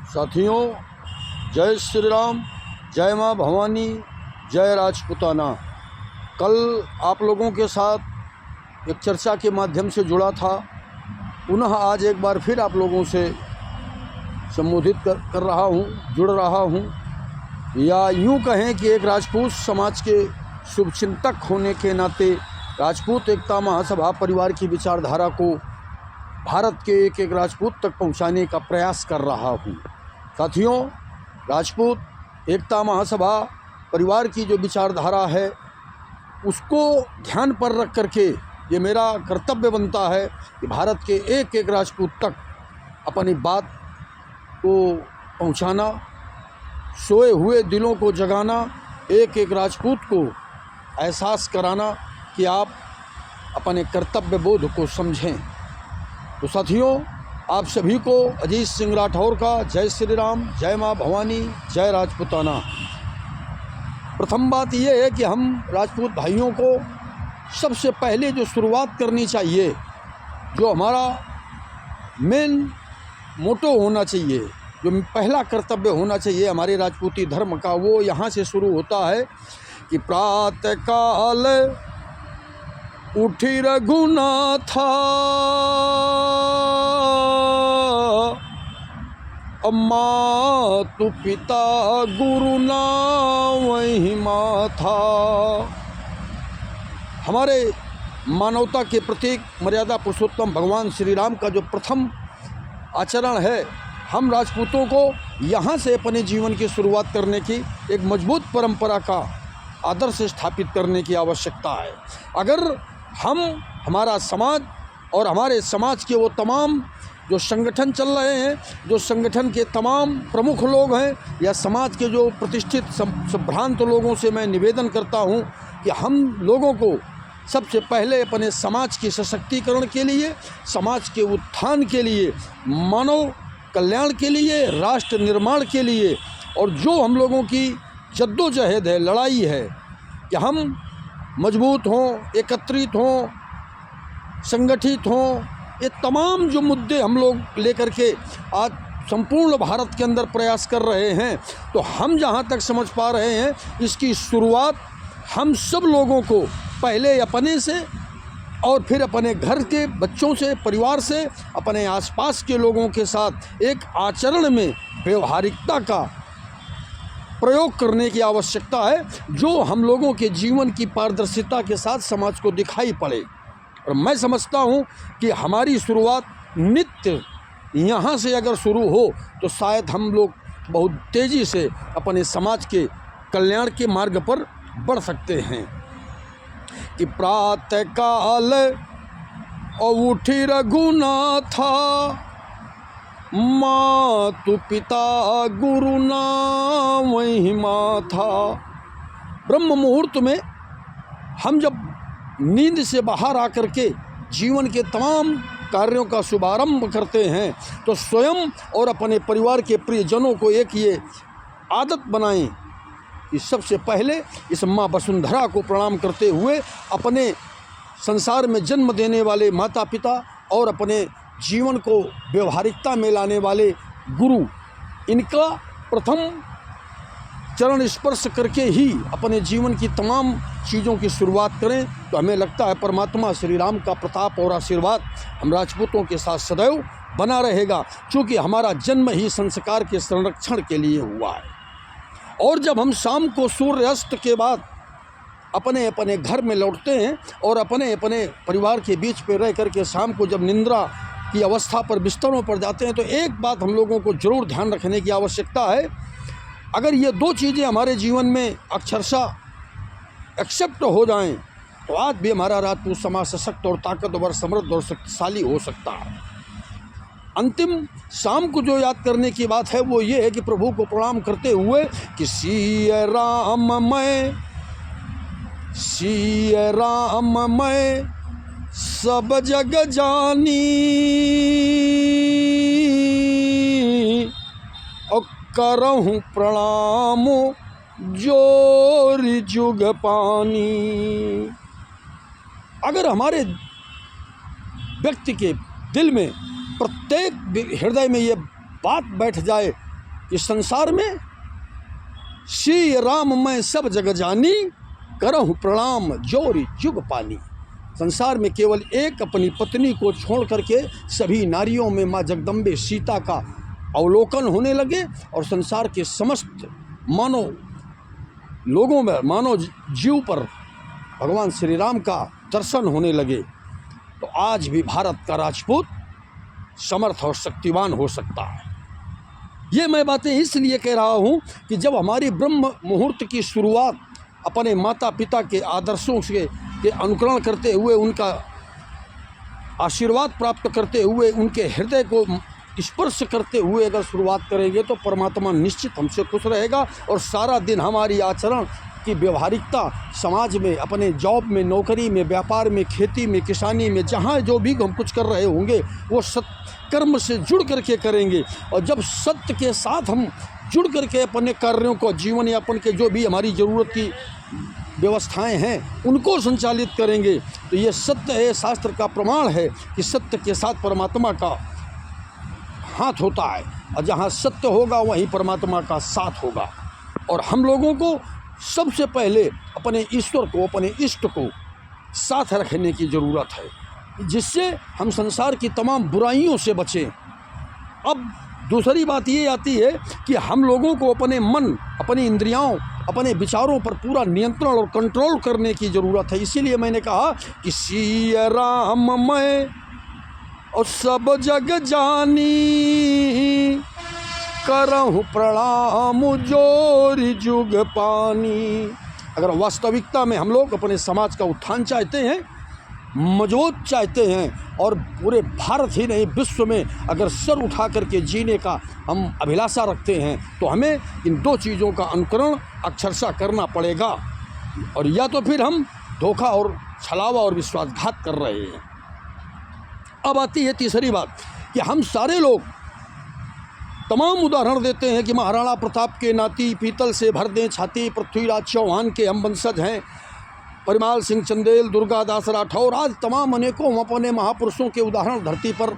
साथियों, जय श्री राम, जय माँ भवानी, जय राजपूताना। कल आप लोगों के साथ एक चर्चा के माध्यम से जुड़ा था। पुनः आज एक बार फिर आप लोगों से संबोधित कर रहा हूँ, जुड़ रहा हूँ, या यूँ कहें कि एक राजपूत समाज के शुभचिंतक होने के नाते राजपूत एकता महासभा परिवार की विचारधारा को भारत के एक एक राजपूत तक पहुंचाने का प्रयास कर रहा हूं। साथियों, राजपूत एकता महासभा परिवार की जो विचारधारा है उसको ध्यान पर रख करके ये मेरा कर्तव्य बनता है कि भारत के एक एक राजपूत तक अपनी बात को पहुंचाना, सोए हुए दिलों को जगाना, एक एक राजपूत को एहसास कराना कि आप अपने कर्तव्य बोध को समझें। तो साथियों, आप सभी को अजीत सिंह राठौर का जय श्री राम, जय माँ भवानी, जय राजपूताना। प्रथम बात यह है कि हम राजपूत भाइयों को सबसे पहले जो शुरुआत करनी चाहिए, जो हमारा मेन मोटो होना चाहिए, जो पहला कर्तव्य होना चाहिए हमारे राजपूती धर्म का, वो यहाँ से शुरू होता है कि प्रातः काल उठी रघुनाथा, मातु पिता गुरु ना वही माथा। हमारे मानवता के प्रतीक मर्यादा पुरुषोत्तम भगवान श्री राम का जो प्रथम आचरण है, हम राजपूतों को यहाँ से अपने जीवन की शुरुआत करने की एक मजबूत परंपरा का आदर्श स्थापित करने की आवश्यकता है। अगर हमारा समाज और हमारे समाज के वो तमाम जो संगठन चल रहे हैं, जो संगठन के तमाम प्रमुख लोग हैं, या समाज के जो प्रतिष्ठित संभ्रांत लोगों से मैं निवेदन करता हूं कि हम लोगों को सबसे पहले अपने समाज के सशक्तिकरण के लिए, समाज के उत्थान के लिए, मानव कल्याण के लिए, राष्ट्र निर्माण के लिए, और जो हम लोगों की जद्दोजहद है, लड़ाई है, कि हम मजबूत हों, एकत्रित हों, संगठित हों, ये तमाम जो मुद्दे हम लोग लेकर के आज संपूर्ण भारत के अंदर प्रयास कर रहे हैं, तो हम जहाँ तक समझ पा रहे हैं, इसकी शुरुआत हम सब लोगों को पहले अपने से और फिर अपने घर के बच्चों से, परिवार से, अपने आसपास के लोगों के साथ एक आचरण में व्यवहारिकता का प्रयोग करने की आवश्यकता है, जो हम लोगों के जीवन की पारदर्शिता के साथ समाज को दिखाई पड़े। और मैं समझता हूँ कि हमारी शुरुआत नित्य यहाँ से अगर शुरू हो तो शायद हम लोग बहुत तेज़ी से अपने समाज के कल्याण के मार्ग पर बढ़ सकते हैं। कि प्रातः काल और उठी रघुनाथा, मातु पिता गुरु ना वही माथा। ब्रह्म मुहूर्त में हम जब नींद से बाहर आकर के जीवन के तमाम कार्यों का शुभारंभ करते हैं, तो स्वयं और अपने परिवार के प्रियजनों को एक ये आदत बनाएं कि सबसे पहले इस माँ वसुंधरा को प्रणाम करते हुए अपने संसार में जन्म देने वाले माता पिता और अपने जीवन को व्यवहारिकता में लाने वाले गुरु, इनका प्रथम चरण स्पर्श करके ही अपने जीवन की तमाम चीज़ों की शुरुआत करें, तो हमें लगता है परमात्मा श्री राम का प्रताप और आशीर्वाद हम राजपूतों के साथ सदैव बना रहेगा, क्योंकि हमारा जन्म ही संस्कार के संरक्षण के लिए हुआ है। और जब हम शाम को सूर्यास्त के बाद अपने अपने घर में लौटते हैं और अपने अपने परिवार के बीच पे रह करके शाम को जब निंद्रा की अवस्था पर बिस्तरों पर जाते हैं, तो एक बात हम लोगों को जरूर ध्यान रखने की आवश्यकता है। अगर ये दो चीज़ें हमारे जीवन में अक्षरशः एक्सेप्ट हो जाएं, तो आज भी हमारा राजपूत समाज सशक्त और ताकतवर, समृद्ध और शक्तिशाली हो सकता है। अंतिम शाम को जो याद करने की बात है वो ये है कि प्रभु को प्रणाम करते हुए कि सिय राम मैं सब जग जानी, और करहूँ प्रणाम जोर जुग पानी। अगर हमारे व्यक्ति के दिल में, प्रत्येक हृदय में ये बात बैठ जाए कि संसार में श्री राम मैं सब जग जानी, करहूँ प्रणाम जोरी जुग पानी। संसार में केवल एक अपनी पत्नी को छोड़ करके सभी नारियों में माँ जगदम्बे सीता का अवलोकन होने लगे और संसार के समस्त मानव लोगों में, मानव जीव पर भगवान श्री राम का दर्शन होने लगे, तो आज भी भारत का राजपूत समर्थ और शक्तिवान हो सकता है। ये मैं बातें इसलिए कह रहा हूँ कि जब हमारी ब्रह्म मुहूर्त की शुरुआत अपने माता पिता के आदर्शों के अनुकरण करते हुए, उनका आशीर्वाद प्राप्त करते हुए, उनके हृदय को स्पर्श करते हुए अगर शुरुआत करेंगे तो परमात्मा निश्चित हमसे खुश रहेगा और सारा दिन हमारी आचरण की व्यवहारिकता समाज में, अपने जॉब में, नौकरी में, व्यापार में, खेती में, किसानी में, जहाँ जो भी हम कुछ कर रहे होंगे वो सत्कर्म से जुड़ करके करेंगे। और जब सत्य के साथ हम जुड़ करके अपने कार्यों को, जीवन यापन के जो भी हमारी ज़रूरत की व्यवस्थाएं हैं उनको संचालित करेंगे, तो ये सत्य है, शास्त्र का प्रमाण है कि सत्य के साथ परमात्मा का हाथ होता है और जहाँ सत्य होगा वहीं परमात्मा का साथ होगा। और हम लोगों को सबसे पहले अपने ईश्वर को, अपने इष्ट को साथ रखने की ज़रूरत है, जिससे हम संसार की तमाम बुराइयों से बचें। अब दूसरी बात ये आती है कि हम लोगों को अपने मन, अपनी इंद्रियों, अपने विचारों पर पूरा नियंत्रण और कंट्रोल करने की ज़रूरत है। इसीलिए मैंने कहा कि सिया राम मैं और सब जग जानी, करहूँ प्रणाम जोरी जुग पानी। अगर वास्तविकता में हम लोग अपने समाज का उत्थान चाहते हैं, मजबूत चाहते हैं और पूरे भारत ही नहीं विश्व में अगर सर उठा करके जीने का हम अभिलाषा रखते हैं, तो हमें इन दो चीज़ों का अनुकरण अक्षरशः करना पड़ेगा। और या तो फिर हम धोखा और छलावा और विश्वासघात कर रहे हैं। अब आती है तीसरी बात कि हम सारे लोग तमाम उदाहरण देते हैं कि महाराणा प्रताप के नाती, पीतल से भर दें छाती, पृथ्वीराज चौहान के हम वंशज हैं, परिमाल सिंह चंदेल, दुर्गादास राठौर, आज तमाम अनेकों अपने महापुरुषों के उदाहरण धरती पर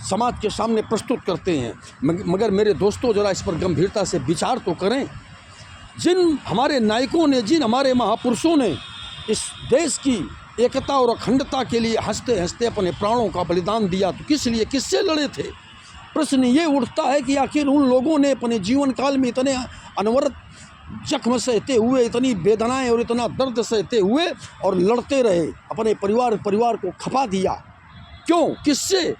समाज के सामने प्रस्तुत करते हैं। मगर मेरे दोस्तों, ज़रा इस पर गंभीरता से विचार तो करें। जिन हमारे नायकों ने, जिन हमारे महापुरुषों ने इस देश की एकता और अखंडता के लिए हंसते हंसते अपने प्राणों का बलिदान दिया, तो किस लिए, किससे लड़े थे? प्रश्न ये उठता है कि आखिर उन लोगों ने अपने जीवन काल में इतने अनवरत जख्म सहते हुए, इतनी वेदनाएं और इतना दर्द सहते हुए और लड़ते रहे, अपने परिवार को खपा दिया, क्यों, किससे?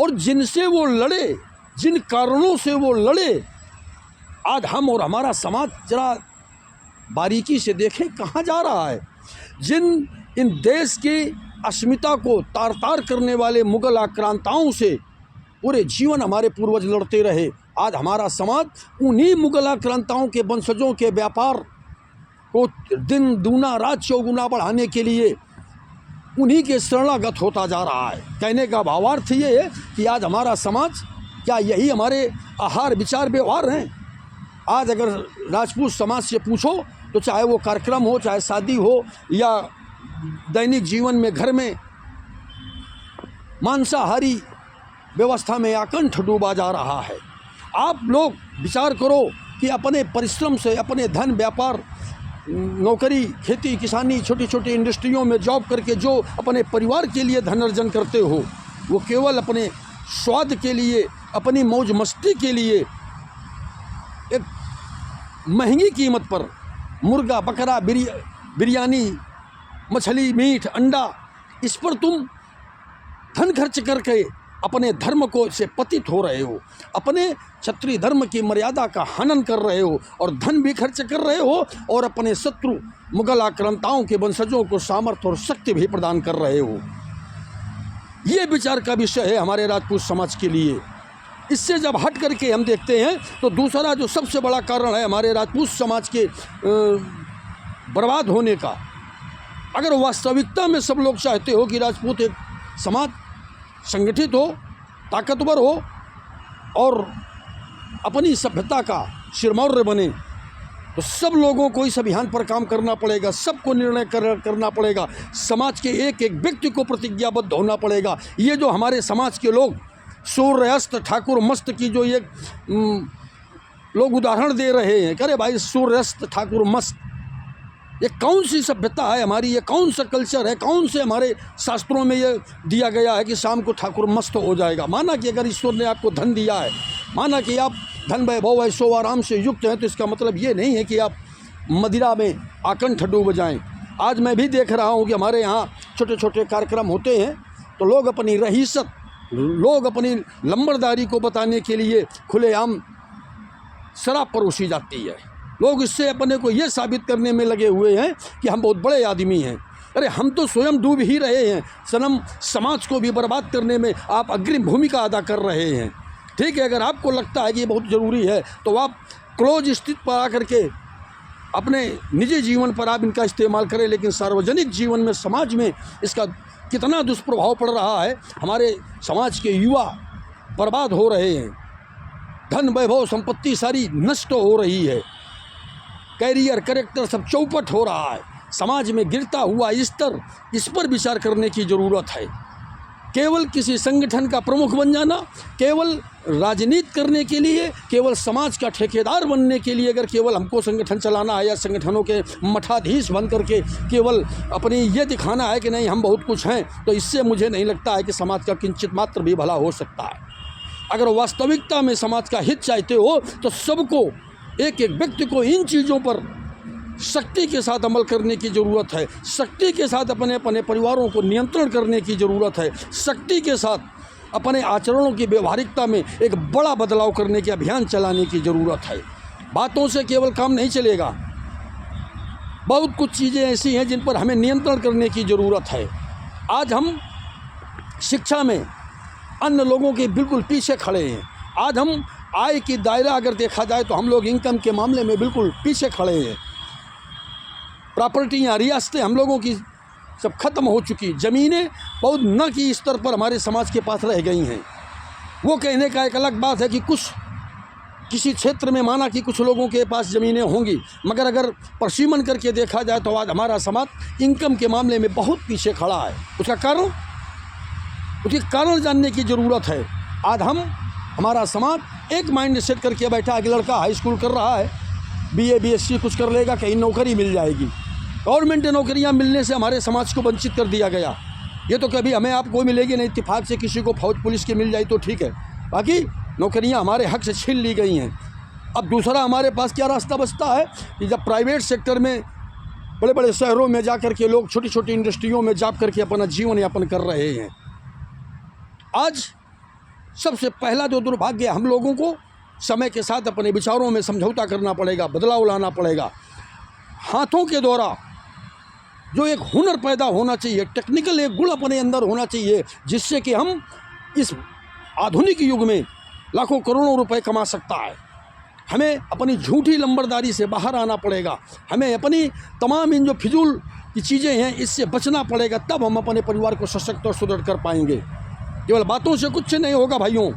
और जिनसे वो लड़े, जिन कारणों से वो लड़े, आज हम और हमारा समाज जरा बारीकी से देखें कहाँ जा रहा है। जिन इन देश की अस्मिता को तार तार करने वाले मुगल आक्रांताओं से पूरे जीवन हमारे पूर्वज लड़ते रहे, आज हमारा समाज उन्हीं मुगल आक्रांताओं के वंशजों के व्यापार को दिन दूना रात चौगुना बढ़ाने के लिए उन्हीं के शरणागत होता जा रहा है। कहने का भावार्थ ये है कि आज हमारा समाज, क्या यही हमारे आहार विचार व्यवहार हैं? आज अगर राजपूत समाज से पूछो तो चाहे वो कार्यक्रम हो, चाहे शादी हो या दैनिक जीवन में घर में मांसाहारी व्यवस्था में आकंठ डूबा जा रहा है। आप लोग विचार करो कि अपने परिश्रम से, अपने धन, व्यापार, नौकरी, खेती, किसानी, छोटी छोटी इंडस्ट्रियों में जॉब करके जो अपने परिवार के लिए धन अर्जन करते हो, वो केवल अपने स्वाद के लिए, अपनी मौज मस्ती के लिए एक महंगी कीमत पर मुर्गा, बकरा, बिरयानी, मछली, मीट, अंडा, इस पर तुम धन खर्च करके अपने धर्म को से पतित हो रहे हो, अपने क्षत्रिय धर्म की मर्यादा का हनन कर रहे हो और धन भी खर्च कर रहे हो और अपने शत्रु मुगल आक्रांताओं के वंशजों को सामर्थ्य और शक्ति भी प्रदान कर रहे हो। ये विचार का विषय है हमारे राजपूत समाज के लिए। इससे जब हट करके हम देखते हैं तो दूसरा जो सबसे बड़ा कारण है हमारे राजपूत समाज के बर्बाद होने का, अगर वास्तविकता में सब लोग चाहते हो कि राजपूत एक समाज संगठित हो, ताकतवर हो और अपनी सभ्यता का सिरमौर बने, तो सब लोगों को इस अभियान पर काम करना पड़ेगा, सबको निर्णय करना पड़ेगा, समाज के एक एक व्यक्ति को प्रतिज्ञाबद्ध होना पड़ेगा। ये जो हमारे समाज के लोग सूर्यास्त ठाकुर मस्त की जो ये लोग उदाहरण दे रहे हैं, करे भाई सूर्यास्त ठाकुर मस्त, ये कौन सी सभ्यता है हमारी, ये कौन सा कल्चर है, कौन से हमारे शास्त्रों में ये दिया गया है कि शाम को ठाकुर मस्त हो जाएगा। माना कि अगर ईश्वर ने आपको धन दिया है, माना कि आप धन वैभव ऐशो आराम से युक्त हैं, तो इसका मतलब ये नहीं है कि आप मदिरा में आकंठ डूब जाएं। आज मैं भी देख रहा हूँ कि हमारे यहाँ छोटे छोटे कार्यक्रम होते हैं तो लोग अपनी रईसत, लोग अपनी लंबरदारी को बताने के लिए खुलेआम शराब परोसी जाती है। लोग इससे अपने को ये साबित करने में लगे हुए हैं कि हम बहुत बड़े आदमी हैं। अरे हम तो स्वयं डूब ही रहे हैं, सनम समाज को भी बर्बाद करने में आप अग्रिम भूमिका अदा कर रहे हैं। ठीक है, अगर आपको लगता है कि ये बहुत ज़रूरी है तो आप क्लोज स्थिति पर आकर के अपने निजी जीवन पर आप इनका इस्तेमाल करें, लेकिन सार्वजनिक जीवन में, समाज में इसका कितना दुष्प्रभाव पड़ रहा है। हमारे समाज के युवा बर्बाद हो रहे हैं, धन वैभव संपत्ति सारी नष्ट हो रही है, कैरियर कैरेक्टर सब चौपट हो रहा है, समाज में गिरता हुआ स्तर, इस पर विचार करने की ज़रूरत है। केवल किसी संगठन का प्रमुख बन जाना, केवल राजनीति करने के लिए, केवल समाज का ठेकेदार बनने के लिए अगर केवल हमको संगठन चलाना है या संगठनों के मठाधीश बन करके केवल अपनी ये दिखाना है कि नहीं हम बहुत कुछ हैं, तो इससे मुझे नहीं लगता है कि समाज का किंचित मात्र भी भला हो सकता है। अगर वास्तविकता में समाज का हित चाहते हो तो सबको, एक एक व्यक्ति को इन चीज़ों पर सख्ती के साथ अमल करने की ज़रूरत है, सख्ती के साथ अपने अपने परिवारों को नियंत्रण करने की ज़रूरत है, सख्ती के साथ अपने आचरणों की व्यवहारिकता में एक बड़ा बदलाव करने के अभियान चलाने की ज़रूरत है। बातों से केवल काम नहीं चलेगा, बहुत कुछ चीज़ें ऐसी हैं जिन पर हमें नियंत्रण करने की ज़रूरत है। आज हम शिक्षा में अन्य लोगों के बिल्कुल पीछे खड़े हैं। आज हम आय की दायरा अगर देखा जाए तो हम लोग इनकम के मामले में बिल्कुल पीछे खड़े हैं। प्रॉपर्टियाँ, रियासतें हम लोगों की सब खत्म हो चुकी, ज़मीनें बहुत न की स्तर पर हमारे समाज के पास रह गई हैं। वो कहने का एक अलग बात है कि कुछ किसी क्षेत्र में माना कि कुछ लोगों के पास ज़मीनें होंगी, मगर अगर प्रशीमन करके देखा जाए तो आज हमारा समाज इनकम के मामले में बहुत पीछे खड़ा है। उसका कारण जानने की ज़रूरत है। आज हमारा समाज एक माइंड सेट करके बैठा है कि लड़का हाई स्कूल कर रहा है, BA BSc कुछ कर लेगा, कहीं नौकरी मिल जाएगी। गवर्नमेंट नौकरियां मिलने से हमारे समाज को वंचित कर दिया गया। ये तो कभी हमें आपको मिलेगी नहीं, इत्तेफाक से किसी को फौज पुलिस की मिल जाए तो ठीक है, बाकी नौकरियां हमारे हक से छीन ली गई हैं। अब दूसरा हमारे पास क्या रास्ता बचता है कि जब प्राइवेट सेक्टर में, बड़े बड़े शहरों में जा कर के लोग छोटी छोटी इंडस्ट्रियों में जॉब करके अपना जीवन यापन कर रहे हैं। आज सबसे पहला जो दुर्भाग्य, हम लोगों को समय के साथ अपने विचारों में समझौता करना पड़ेगा, बदलाव लाना पड़ेगा। हाथों के द्वारा जो एक हुनर पैदा होना चाहिए, टेक्निकल एक गुण अपने अंदर होना चाहिए, जिससे कि हम इस आधुनिक युग में लाखों करोड़ों रुपए कमा सकता है। हमें अपनी झूठी लंबरदारी से बाहर आना पड़ेगा, हमें अपनी तमाम इन जो फिजूल की चीज़ें हैं इससे बचना पड़ेगा, तब हम अपने परिवार को सशक्त और सुदृढ़ कर पाएंगे। केवल बातों से कुछ नहीं होगा भाइयों।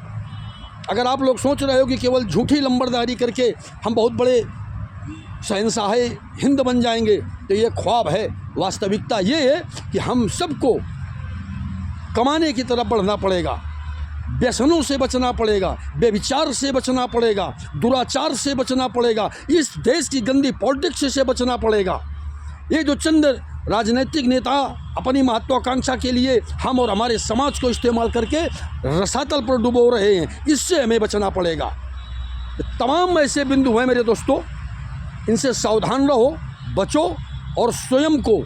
अगर आप लोग सोच रहे हो कि केवल झूठी लंबरदारी करके हम बहुत बड़े शहंशाह हिंद बन जाएंगे, तो ये ख्वाब है। वास्तविकता ये है कि हम सबको कमाने की तरफ बढ़ना पड़ेगा, व्यसनों से बचना पड़ेगा, बेविचार से बचना पड़ेगा, दुराचार से बचना पड़ेगा, इस देश की गंदी पॉलिटिक्स से बचना पड़ेगा। ये जो चंद राजनीतिक नेता अपनी महत्वाकांक्षा के लिए हम और हमारे समाज को इस्तेमाल करके रसातल पर डुबो रहे हैं, इससे हमें बचना पड़ेगा। तमाम ऐसे बिंदु हैं मेरे दोस्तों, इनसे सावधान रहो, बचो और स्वयं को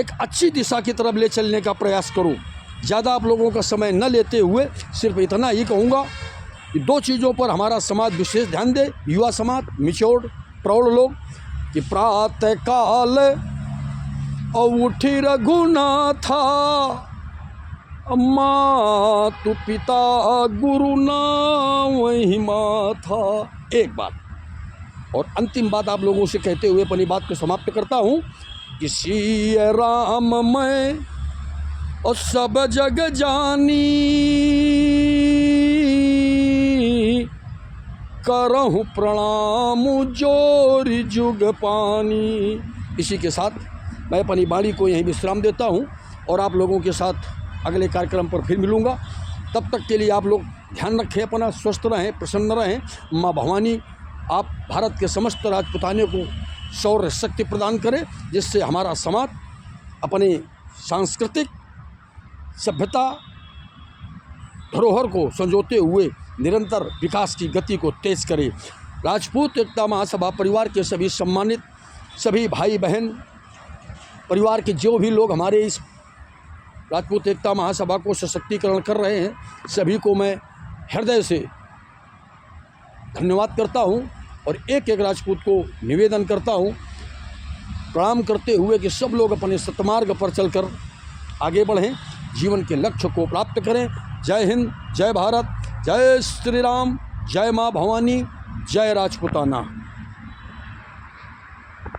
एक अच्छी दिशा की तरफ ले चलने का प्रयास करो। ज़्यादा आप लोगों का समय न लेते हुए सिर्फ इतना ही कहूँगा कि दो चीज़ों पर हमारा समाज विशेष ध्यान दे, युवा समाज, मिच्योर्ड प्रौढ़ लोग, कि प्रातः काल उठी रघुनाथा, मातु पिता गुरु नाम वही माथा। एक बात और अंतिम बात आप लोगों से कहते हुए अपनी बात को समाप्त करता हूँ कि सिय राम मैं और सब जग जानी, करहूँ प्रणाम जोर जुग पानी। इसी के साथ मैं अपनी वाणी को यहीं विश्राम देता हूँ और आप लोगों के साथ अगले कार्यक्रम पर फिर मिलूँगा। तब तक के लिए आप लोग ध्यान रखें अपना, स्वस्थ रहें, प्रसन्न रहें। माँ भवानी आप भारत के समस्त राजपूताने को शौर्य शक्ति प्रदान करें, जिससे हमारा समाज अपने सांस्कृतिक सभ्यता धरोहर को संजोते हुए निरंतर विकास की गति को तेज करे। राजपूत एकता महासभा परिवार के सभी सम्मानित सभी भाई बहन परिवार के जो भी लोग हमारे इस राजपूत एकता महासभा को सशक्तिकरण कर रहे हैं, सभी को मैं हृदय से धन्यवाद करता हूं और एक एक राजपूत को निवेदन करता हूं, प्रणाम करते हुए कि सब लोग अपने सतमार्ग पर चलकर आगे बढ़ें, जीवन के लक्ष्य को प्राप्त करें। जय हिंद, जय भारत, जय श्री राम, जय माँ भवानी, जय राजपूताना।